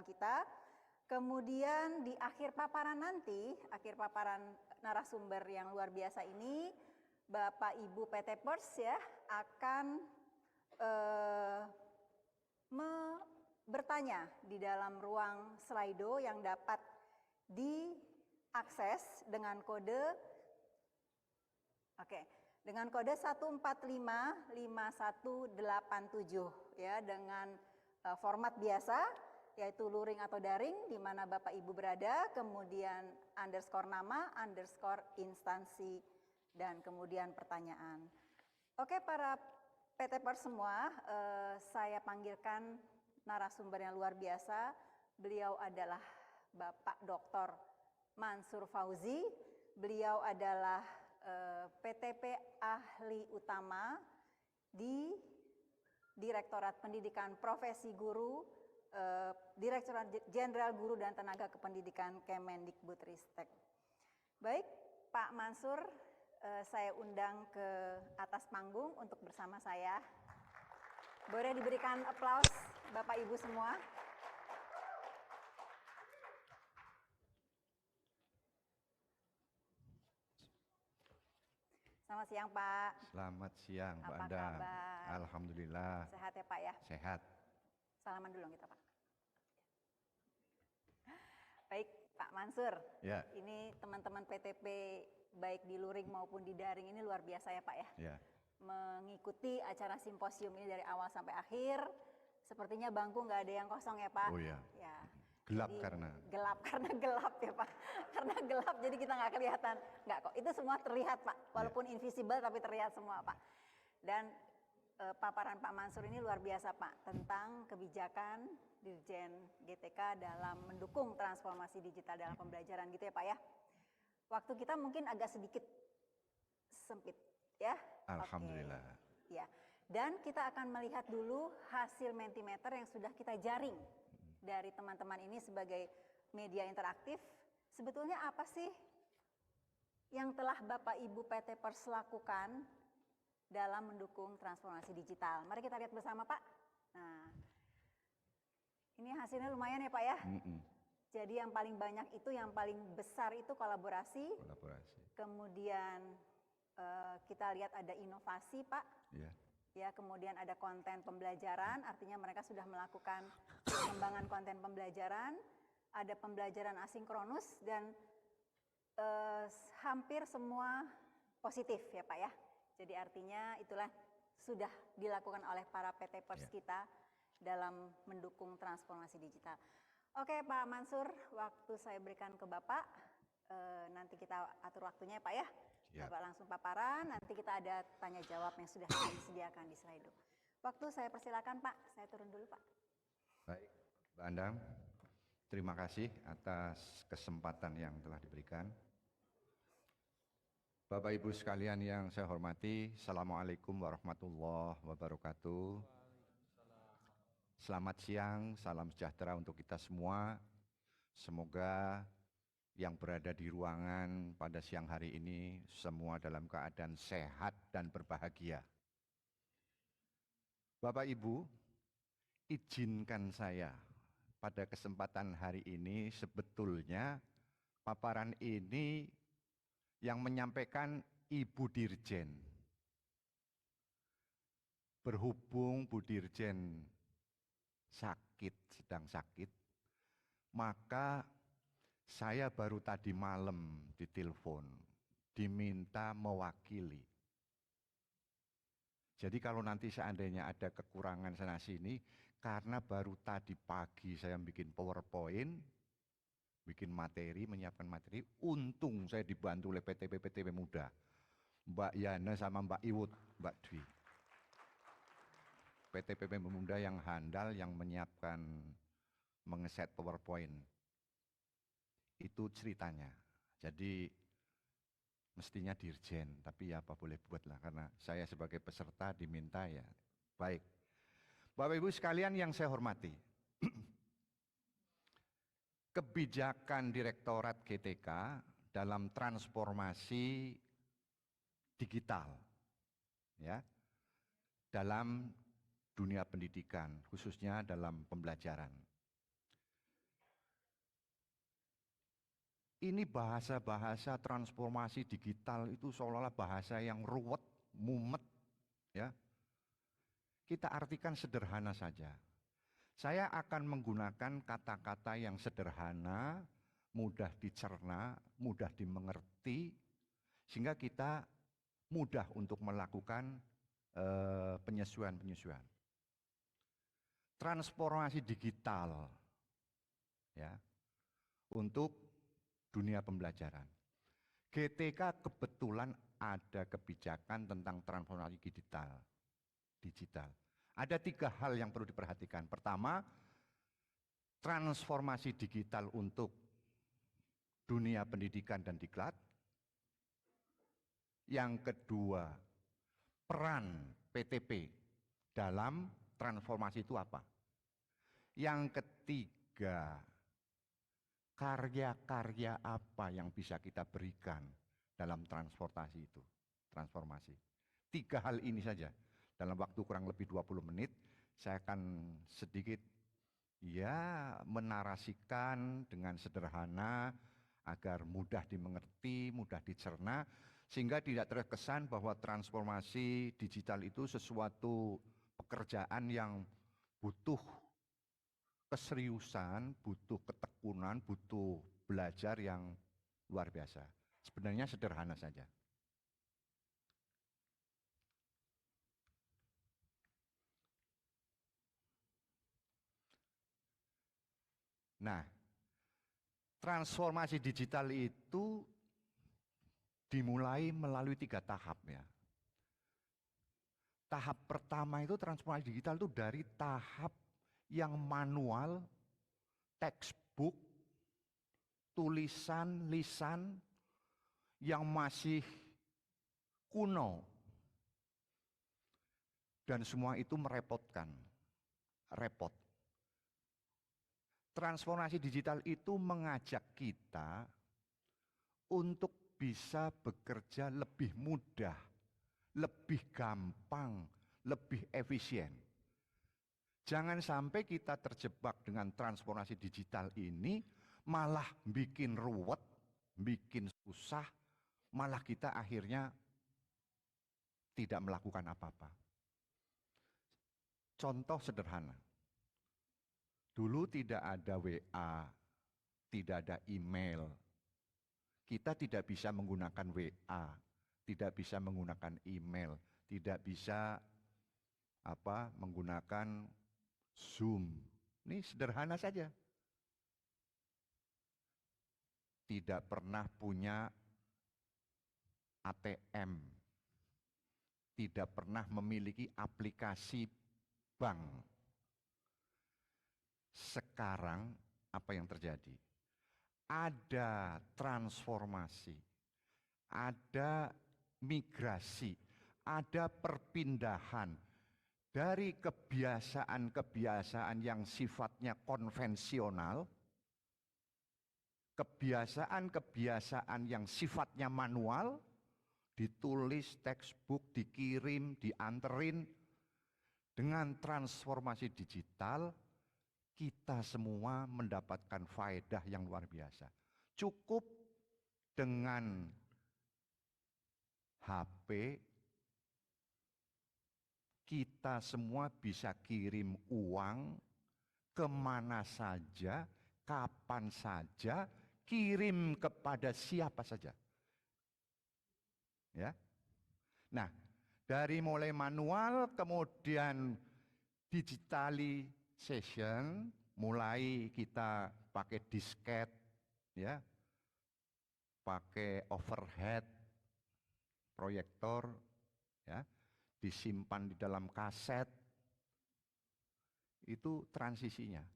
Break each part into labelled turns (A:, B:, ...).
A: kita. Kemudian di akhir paparan nanti, akhir paparan narasumber yang luar biasa ini, Bapak Ibu PT Pers ya akan bertanya di dalam ruang Slido yang dapat diakses dengan kode dengan kode 1455187 ya, dengan format biasa yaitu luring atau daring di mana Bapak Ibu berada, kemudian underscore nama, underscore instansi, dan kemudian pertanyaan. Oke, para PT Pers semua, saya panggilkan narasumber yang luar biasa. Beliau adalah Bapak Dr. Mansur Fauzi. Beliau adalah PTP Ahli Utama di Direktorat Pendidikan Profesi Guru, Direktorat Jenderal Guru dan Tenaga Kependidikan Kemendikbudristek. Baik, Pak Mansur, saya undang ke atas panggung untuk bersama saya. Boleh diberikan aplaus Bapak Ibu semua. Selamat siang Pak.
B: Selamat siang Mbak Anda.
A: Apa kabar?
B: Alhamdulillah.
A: Sehat ya Pak ya?
B: Sehat.
A: Salaman dulu kita Pak. Baik Pak Mansur,
B: ya.
A: Ini teman-teman PTP baik di luring maupun di daring ini luar biasa ya Pak ya?
B: Ya.
A: Mengikuti acara simposium ini dari awal sampai akhir. Sepertinya bangku nggak ada yang kosong ya Pak?
B: Oh ya.
A: Ya.
B: Gelap
A: jadi,
B: karena
A: gelap ya Pak. Karena gelap jadi kita nggak kelihatan. Nggak kok, itu semua terlihat Pak. Walaupun invisible tapi terlihat semua Pak. Dan paparan Pak Mansur ini luar biasa Pak, tentang kebijakan Dirjen GTK dalam mendukung transformasi digital dalam pembelajaran gitu ya Pak ya. Waktu kita mungkin agak sedikit sempit ya.
B: Alhamdulillah.
A: Ya. Dan kita akan melihat dulu hasil Mentimeter yang sudah kita jaring dari teman-teman ini sebagai media interaktif. Sebetulnya apa sih yang telah Bapak Ibu PT Pers lakukan dalam mendukung transformasi digital? Mari kita lihat bersama Pak. Nah, ini hasilnya lumayan ya Pak ya. Jadi yang paling banyak itu, yang paling besar itu kolaborasi. Kemudian kita lihat ada inovasi Pak. Ya, kemudian ada konten pembelajaran, artinya mereka sudah melakukan pengembangan konten pembelajaran. Ada pembelajaran asinkronus dan hampir semua positif ya Pak ya. Jadi artinya itulah sudah dilakukan oleh para PT Pers kita dalam mendukung transformasi digital. Oke Pak Mansur, waktu saya berikan ke Bapak, nanti kita atur waktunya ya Pak ya. Bapak langsung paparan, nanti kita ada tanya jawab yang sudah disediakan di Slido. Waktu saya persilakan Pak, saya turun dulu Pak.
B: Baik, Mbak Andang, terima kasih atas kesempatan yang telah diberikan. Bapak Ibu sekalian yang saya hormati, Assalamualaikum warahmatullahi wabarakatuh. Selamat siang, salam sejahtera untuk kita semua. Semoga yang berada di ruangan pada siang hari ini semua dalam keadaan sehat dan berbahagia. Bapak Ibu, izinkan saya pada kesempatan hari ini, sebetulnya paparan ini yang menyampaikan Ibu Dirjen. Berhubung Bu Dirjen sedang sakit, maka saya baru tadi malam ditelepon, diminta mewakili. Jadi kalau nanti seandainya ada kekurangan sana sini, karena baru tadi pagi saya bikin PowerPoint, bikin materi, menyiapkan materi, untung saya dibantu oleh PTP Muda, Mbak Yana sama Mbak Iwut, Mbak Dwi. PTP Muda yang handal, yang menyiapkan, mengeset PowerPoint. Itu ceritanya. Jadi mestinya dirjen, tapi ya apa boleh buatlah, karena saya sebagai peserta diminta ya. Baik. Bapak Ibu sekalian yang saya hormati, kebijakan Direktorat GTK dalam transformasi digital, ya, dalam dunia pendidikan, khususnya dalam pembelajaran. Ini bahasa-bahasa transformasi digital itu seolah-olah bahasa yang ruwet, mumet, ya. Kita artikan sederhana saja. Saya akan menggunakan kata-kata yang sederhana, mudah dicerna, mudah dimengerti, sehingga kita mudah untuk melakukan penyesuaian-penyesuaian. Transformasi digital, ya, untuk dunia pembelajaran. GTK kebetulan ada kebijakan tentang transformasi digital. Ada 3 hal yang perlu diperhatikan. Pertama, transformasi digital untuk dunia pendidikan dan diklat. Yang kedua, peran PTP dalam transformasi itu apa? Yang ketiga, karya-karya apa yang bisa kita berikan dalam transformasi itu, transformasi. 3 hal ini saja. Dalam waktu kurang lebih 20 menit, saya akan sedikit menarasikan dengan sederhana agar mudah dimengerti, mudah dicerna, sehingga tidak terkesan bahwa transformasi digital itu sesuatu pekerjaan yang butuh keseriusan, butuh ketekunan, butuh belajar yang luar biasa. Sebenarnya sederhana saja. Nah, transformasi digital itu dimulai melalui 3 tahap, ya. Tahap pertama itu transformasi digital itu dari tahap yang manual, textbook, tulisan, lisan yang masih kuno. Dan semua itu merepotkan, repot. Transformasi digital itu mengajak kita untuk bisa bekerja lebih mudah, lebih gampang, lebih efisien. Jangan sampai kita terjebak dengan transformasi digital ini, malah bikin ruwet, bikin susah, malah kita akhirnya tidak melakukan apa-apa. Contoh sederhana, dulu tidak ada WA, tidak ada email, kita tidak bisa menggunakan WA, tidak bisa menggunakan email, tidak bisa menggunakan Zoom. Ini sederhana saja. Tidak pernah punya ATM, tidak pernah memiliki aplikasi bank. Sekarang apa yang terjadi? Ada transformasi, ada migrasi, ada perpindahan dari kebiasaan-kebiasaan yang sifatnya konvensional, kebiasaan-kebiasaan yang sifatnya manual, ditulis textbook, dikirim, dianterin. Dengan transformasi digital, kita semua mendapatkan faedah yang luar biasa. Cukup dengan HP, kita semua bisa kirim uang kemana saja, kapan saja, kirim kepada siapa saja. Ya. Nah, dari mulai manual, kemudian digitalization, mulai kita pakai disket, ya, pakai overhead, proyektor, ya, disimpan di dalam kaset, itu transisinya.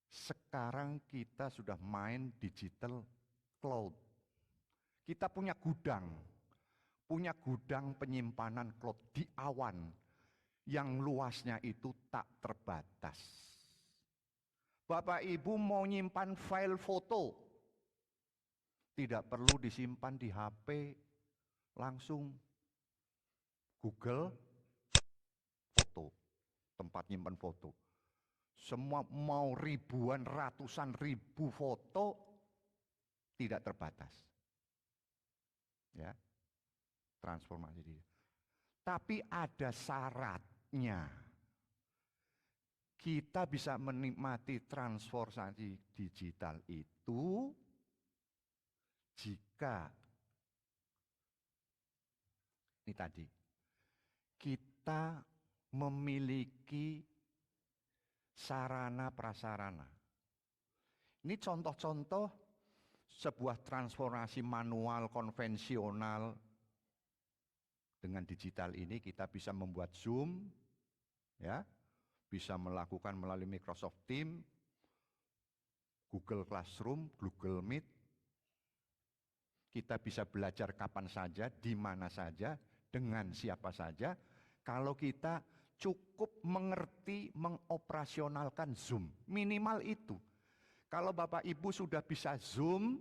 B: Sekarang kita sudah main digital cloud. Kita punya gudang penyimpanan cloud di awan yang luasnya itu tak terbatas. Bapak Ibu mau nyimpan file foto, tidak perlu disimpan di HP, langsung Google foto, tempat nyimpan foto. Semua mau ribuan, ratusan ribu foto, tidak terbatas. Ya, transformasi digital. Tapi ada syaratnya. Kita bisa menikmati transformasi digital itu jika ini tadi kita memiliki sarana prasarana. Ini contoh-contoh sebuah transformasi manual konvensional. Dengan digital ini kita bisa membuat Zoom, ya, bisa melakukan melalui Microsoft Teams, Google Classroom, Google Meet. Kita bisa belajar kapan saja, di mana saja, dengan siapa saja, kalau kita cukup mengerti mengoperasionalkan Zoom. Minimal itu. Kalau Bapak Ibu sudah bisa Zoom,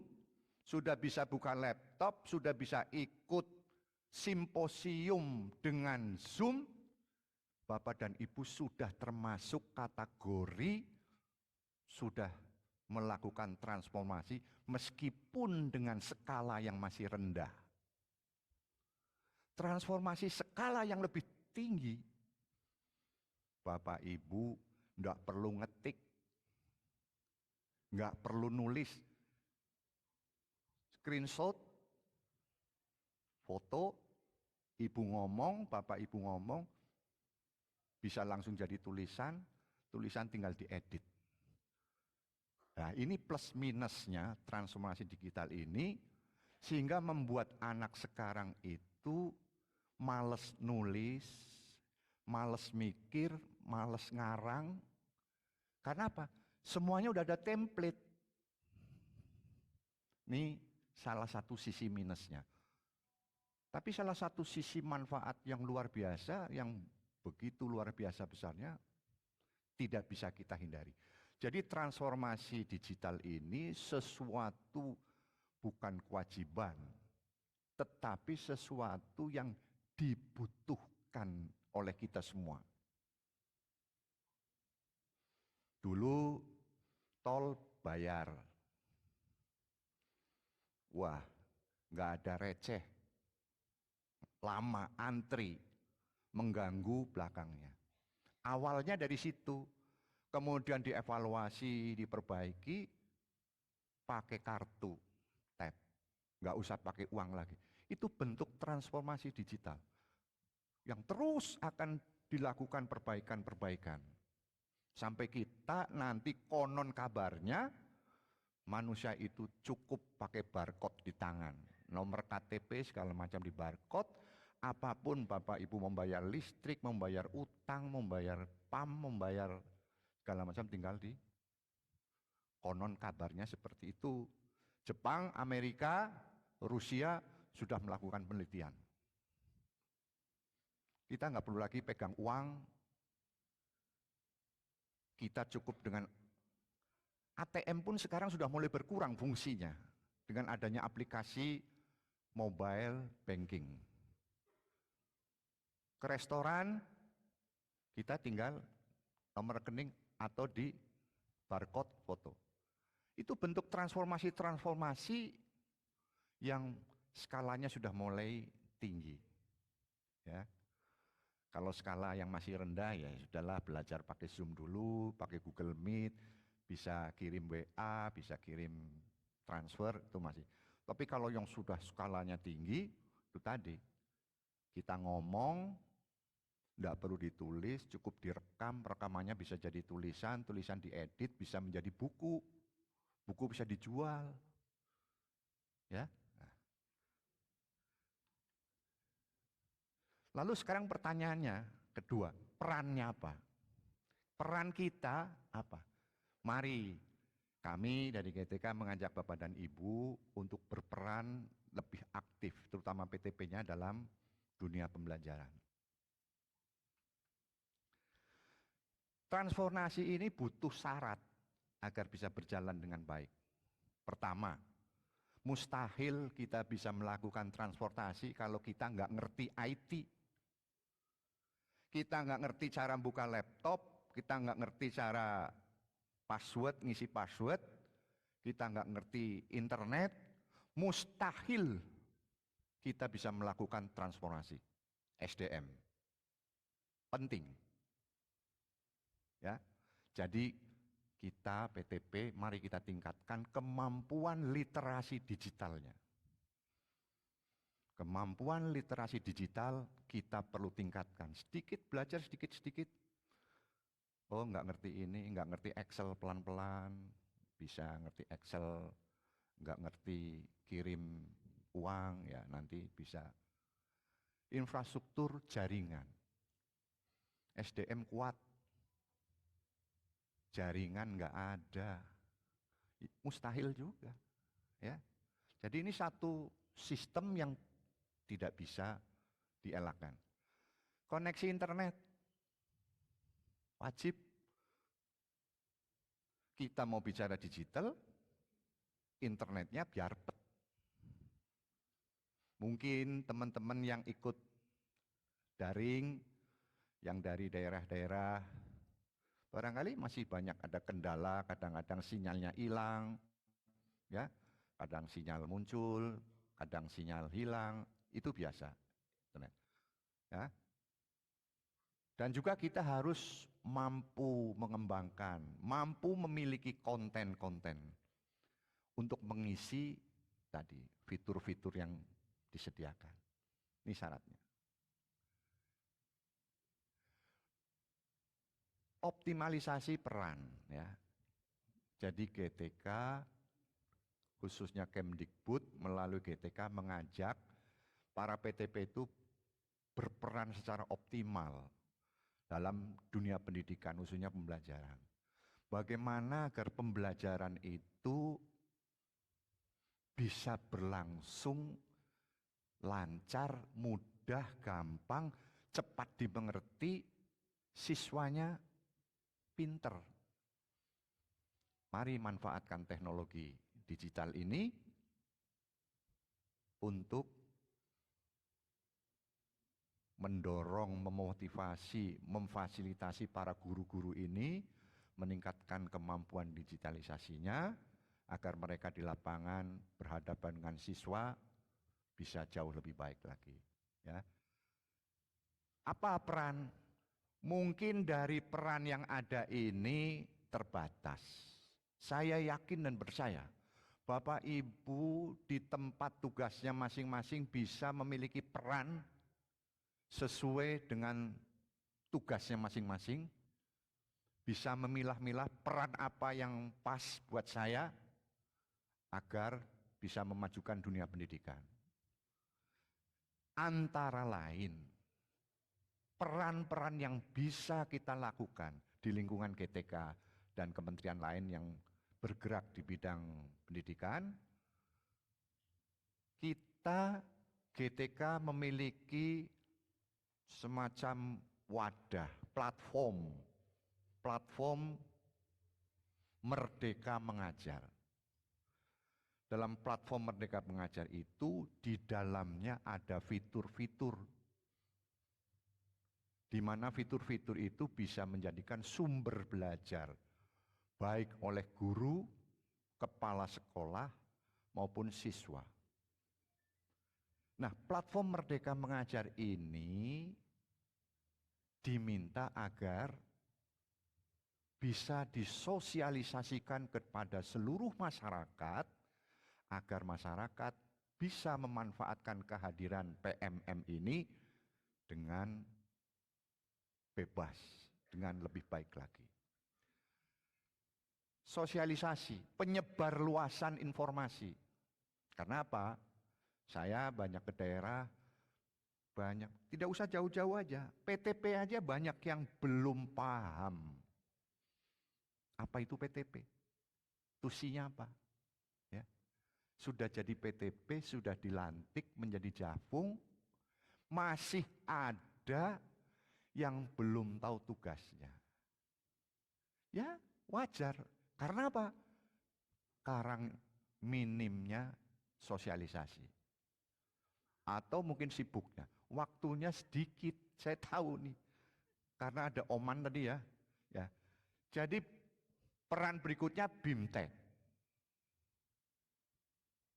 B: sudah bisa buka laptop, sudah bisa ikut simposium dengan Zoom, Bapak dan Ibu sudah termasuk kategori sudah melakukan transformasi meskipun dengan skala yang masih rendah. Transformasi skala yang lebih tinggi, Bapak Ibu enggak perlu ngetik, enggak perlu nulis, screenshot, foto, Ibu ngomong, Bapak Ibu ngomong, bisa langsung jadi tulisan, tulisan tinggal diedit. Nah, ini plus minusnya transformasi digital ini, sehingga membuat anak sekarang itu males nulis, males mikir, males ngarang. Karena apa? Semuanya udah ada template. Ini salah satu sisi minusnya. Tapi salah satu sisi manfaat yang luar biasa, yang begitu luar biasa besarnya, tidak bisa kita hindari. Jadi transformasi digital ini sesuatu bukan kewajiban, tetapi sesuatu yang dibutuhkan oleh kita semua. Dulu tol bayar. Wah, nggak ada receh. Lama antri, mengganggu belakangnya. Awalnya dari situ. Kemudian dievaluasi, diperbaiki, pakai kartu, tap, nggak usah pakai uang lagi. Itu bentuk transformasi digital yang terus akan dilakukan perbaikan-perbaikan. Sampai kita nanti konon kabarnya, manusia itu cukup pakai barcode di tangan. Nomor KTP segala macam di barcode, apapun Bapak Ibu membayar listrik, membayar utang, membayar PAM, membayar segala macam tinggal di konon kabarnya seperti itu. Jepang, Amerika, Rusia sudah melakukan penelitian. Kita nggak perlu lagi pegang uang, kita cukup dengan ATM pun sekarang sudah mulai berkurang fungsinya dengan adanya aplikasi mobile banking. Ke restoran, kita tinggal nomor rekening atau di barcode foto. Itu bentuk transformasi-transformasi yang skalanya sudah mulai tinggi. Ya. Kalau skala yang masih rendah ya sudahlah belajar pakai Zoom dulu, pakai Google Meet, bisa kirim WA, bisa kirim transfer, itu masih. Tapi kalau yang sudah skalanya tinggi, itu tadi, kita ngomong, tidak perlu ditulis, cukup direkam, rekamannya bisa jadi tulisan, tulisan diedit, bisa menjadi buku, buku bisa dijual. Ya. Nah. Lalu sekarang pertanyaannya, kedua, perannya apa? Peran kita apa? Mari kami dari GTK mengajak Bapak dan Ibu untuk berperan lebih aktif, terutama PTP-nya dalam dunia pembelajaran. Transformasi ini butuh syarat agar bisa berjalan dengan baik. Pertama, mustahil kita bisa melakukan transportasi kalau kita nggak ngerti IT. Kita nggak ngerti cara buka laptop, kita nggak ngerti cara password, ngisi password, kita nggak ngerti internet, mustahil kita bisa melakukan transformasi. SDM penting, ya. Jadi kita PTP, mari kita tingkatkan kemampuan literasi digitalnya. Kemampuan literasi digital kita perlu tingkatkan. Sedikit belajar, sedikit-sedikit. Oh, nggak ngerti ini, nggak ngerti Excel pelan-pelan, bisa ngerti Excel, nggak ngerti kirim uang, ya nanti bisa. Infrastruktur jaringan, SDM kuat, jaringan nggak ada, mustahil juga, ya. Jadi ini satu sistem yang tidak bisa dielakkan. Koneksi internet wajib. Kita mau bicara digital, internetnya biar cepet. Mungkin teman-teman yang ikut daring, yang dari daerah-daerah, barangkali masih banyak ada kendala, kadang-kadang sinyalnya hilang, ya, kadang sinyal muncul, kadang sinyal hilang, itu biasa. Ya. Dan juga kita harus mampu mengembangkan, mampu memiliki konten-konten untuk mengisi tadi fitur-fitur yang disediakan. Ini syaratnya. Optimalisasi peran, ya. Jadi GTK khususnya Kemdikbud melalui GTK mengajak para PTP itu berperan secara optimal dalam dunia pendidikan, khususnya pembelajaran. Bagaimana agar pembelajaran itu bisa berlangsung lancar, mudah, gampang, cepat dimengerti, siswanya pinter. Mari manfaatkan teknologi digital ini untuk mendorong, memotivasi, memfasilitasi para guru-guru ini meningkatkan kemampuan digitalisasinya agar mereka di lapangan berhadapan dengan siswa bisa jauh lebih baik lagi. Ya. Apa peran? Mungkin dari peran yang ada ini terbatas. Saya yakin dan percaya Bapak Ibu di tempat tugasnya masing-masing bisa memiliki peran sesuai dengan tugasnya masing-masing, bisa memilah-milah peran apa yang pas buat saya agar bisa memajukan dunia pendidikan. Antara lain, peran-peran yang bisa kita lakukan di lingkungan GTK dan kementerian lain yang bergerak di bidang pendidikan, kita GTK memiliki semacam wadah, platform Merdeka Mengajar. Dalam platform Merdeka Mengajar itu di dalamnya ada fitur-fitur di mana fitur-fitur itu bisa menjadikan sumber belajar baik oleh guru, kepala sekolah maupun siswa. Nah, platform Merdeka Mengajar ini diminta agar bisa disosialisasikan kepada seluruh masyarakat agar masyarakat bisa memanfaatkan kehadiran PMM ini dengan bebas, dengan lebih baik lagi. Sosialisasi, penyebar luasan informasi. Karena apa? Saya banyak ke daerah, banyak, tidak usah jauh-jauh aja, PTP aja banyak yang belum paham. Apa itu PTP? Tusinya apa? Ya. Sudah jadi PTP, sudah dilantik menjadi Jafung, masih ada yang belum tahu tugasnya. Ya, wajar. Karena apa? Karena minimnya sosialisasi. Atau mungkin sibuknya, waktunya sedikit, saya tahu nih, karena ada Oman tadi ya. Jadi peran berikutnya BIMTEK.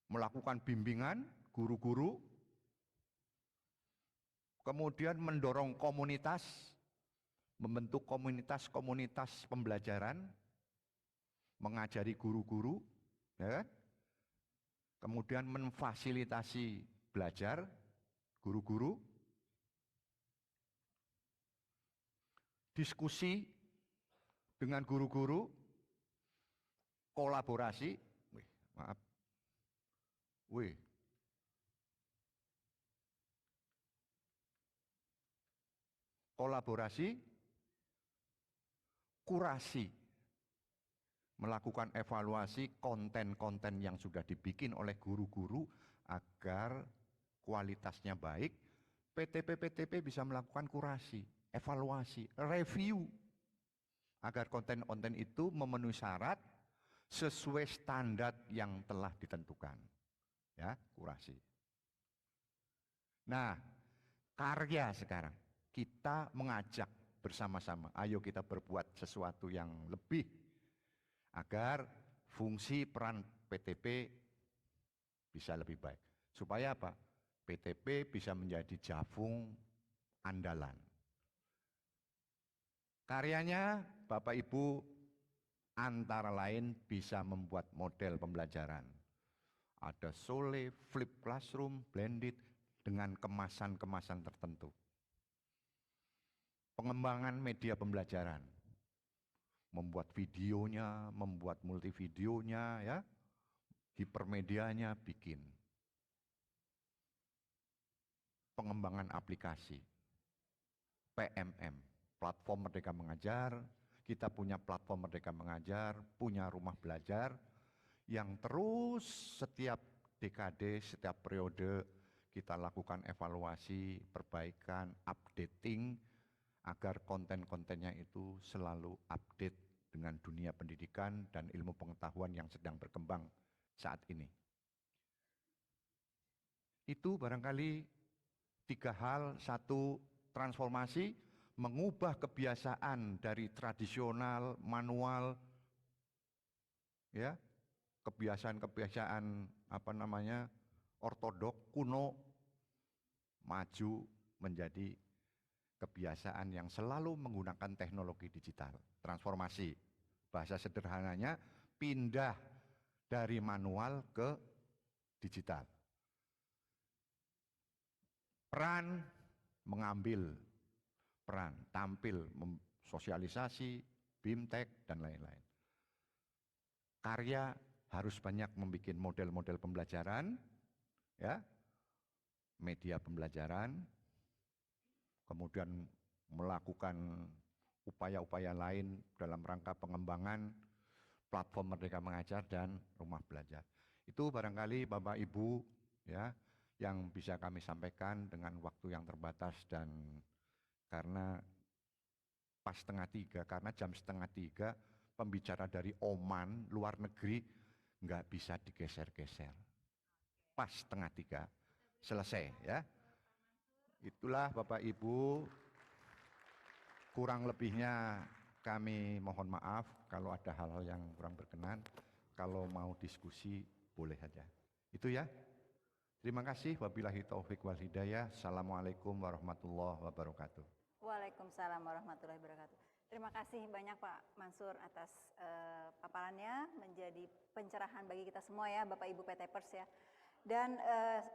B: melakukan bimbingan guru-guru, kemudian mendorong komunitas, membentuk komunitas-komunitas pembelajaran, mengajari guru-guru, ya kan? Kemudian memfasilitasi belajar guru-guru, diskusi dengan guru-guru, kolaborasi, kolaborasi, kurasi, melakukan evaluasi konten-konten yang sudah dibikin oleh guru-guru agar kualitasnya baik. PTP-PTP bisa melakukan kurasi, evaluasi, review, agar konten-konten itu memenuhi syarat sesuai standar yang telah ditentukan. Ya, kurasi. Nah, karya sekarang. Kita mengajak bersama-sama, ayo kita berbuat sesuatu yang lebih agar fungsi peran PTP bisa lebih baik. Supaya apa? PTP bisa menjadi javung andalan. Karyanya Bapak Ibu antara lain bisa membuat model pembelajaran. Ada Sole, Flip Classroom, Blended dengan kemasan-kemasan tertentu. Pengembangan media pembelajaran, membuat videonya, membuat multivideonya, ya, hipermedianya bikin. Pengembangan aplikasi, PMM, platform Merdeka Mengajar. Kita punya platform Merdeka Mengajar, punya rumah belajar yang terus setiap dekade, setiap periode kita lakukan evaluasi, perbaikan, updating, agar konten-kontennya itu selalu update dengan dunia pendidikan dan ilmu pengetahuan yang sedang berkembang saat ini. Itu barangkali 3 hal. 1, transformasi, mengubah kebiasaan dari tradisional, manual, ya, kebiasaan-kebiasaan ortodok, kuno, maju menjadi kebiasaan yang selalu menggunakan teknologi digital. Transformasi, bahasa sederhananya pindah dari manual ke digital. Peran, mengambil peran, tampil, sosialisasi, BIMTEK, dan lain-lain. Karya harus banyak membuat model-model pembelajaran, ya, media pembelajaran, kemudian melakukan upaya-upaya lain dalam rangka pengembangan platform Merdeka Mengajar dan rumah belajar. Itu barangkali Bapak Ibu, ya, yang bisa kami sampaikan dengan waktu yang terbatas, dan karena pas 2:30, karena jam 2:30 pembicara dari Oman, luar negeri, nggak bisa digeser-geser. Pas 2:30 selesai, ya. Itulah Bapak Ibu, kurang lebihnya kami mohon maaf kalau ada hal-hal yang kurang berkenan. Kalau mau diskusi boleh saja. Itu ya. Terima kasih. Wabillahi taufik wal hidayah. Assalamualaikum warahmatullahi wabarakatuh.
A: Waalaikumsalam warahmatullahi wabarakatuh. Terima kasih banyak Pak Mansur atas paparannya, menjadi pencerahan bagi kita semua ya, Bapak Ibu PTPers ya. Dan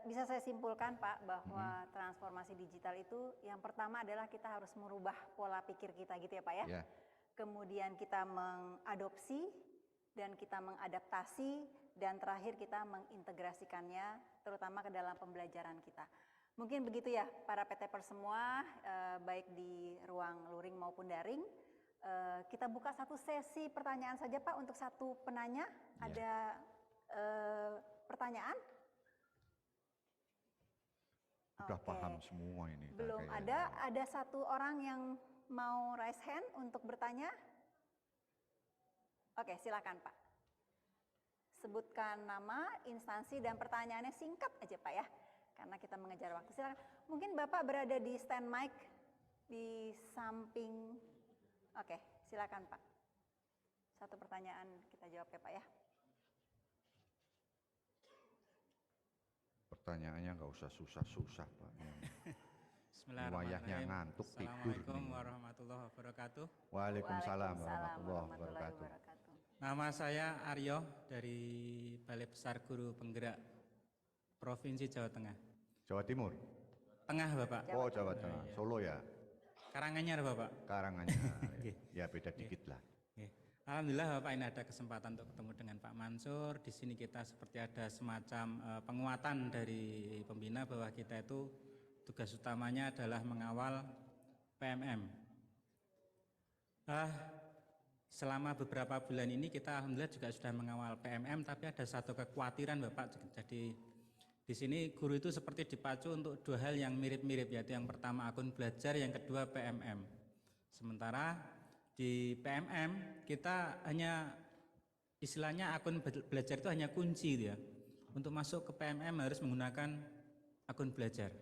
A: bisa saya simpulkan Pak bahwa transformasi digital itu yang pertama adalah kita harus merubah pola pikir kita gitu ya Pak ya.
B: Yeah.
A: Kemudian kita mengadopsi dan kita mengadaptasi, dan terakhir kita mengintegrasikannya terutama ke dalam pembelajaran kita. Mungkin begitu ya para PTPers semua, baik di ruang luring maupun daring. Kita buka satu sesi pertanyaan saja Pak untuk satu penanya.
B: Yeah.
A: Ada pertanyaan?
B: Sudah
A: Oke.
B: paham semua ini.
A: Belum ada satu orang yang mau raise hand untuk bertanya? Oke, silakan Pak. Sebutkan nama, instansi, dan pertanyaannya singkat aja Pak ya, karena kita mengejar waktu. Silakan. Mungkin Bapak berada di stand mic di samping. Oke, silakan Pak. Satu pertanyaan kita jawab ya Pak ya.
B: Pertanyaannya nggak usah susah-susah, Pak. Wayahnya
C: Bismillahirrahmanirrahim.
B: ngantuk tidur
C: Assalamualaikum
B: nih.
C: warahmatullahi wabarakatuh.
B: Waalaikumsalam
A: Waalaikumsalam
B: warahmatullahi wabarakatuh.
C: Nama saya Aryo dari Balai Besar Guru Penggerak Provinsi Jawa Tengah.
B: Jawa Timur.
C: Tengah Bapak.
B: Oh, Jawa Tengah. Solo ya.
C: Karanganyar Bapak.
B: Karanganyar. Ya beda dikit lah.
C: Oke. Alhamdulillah Bapak ini ada kesempatan untuk ketemu dengan Pak Mansur. Di sini kita seperti ada semacam penguatan dari pembina bahwa kita itu tugas utamanya adalah mengawal PMM. Selama beberapa bulan ini kita alhamdulillah juga sudah mengawal PMM, tapi ada satu kekhawatiran Bapak. Jadi di sini guru itu seperti dipacu untuk dua hal yang mirip-mirip, yaitu yang pertama akun belajar, yang kedua PMM. Sementara di PMM kita hanya istilahnya akun belajar itu hanya kunci gitu ya. Untuk masuk ke PMM harus menggunakan akun belajar.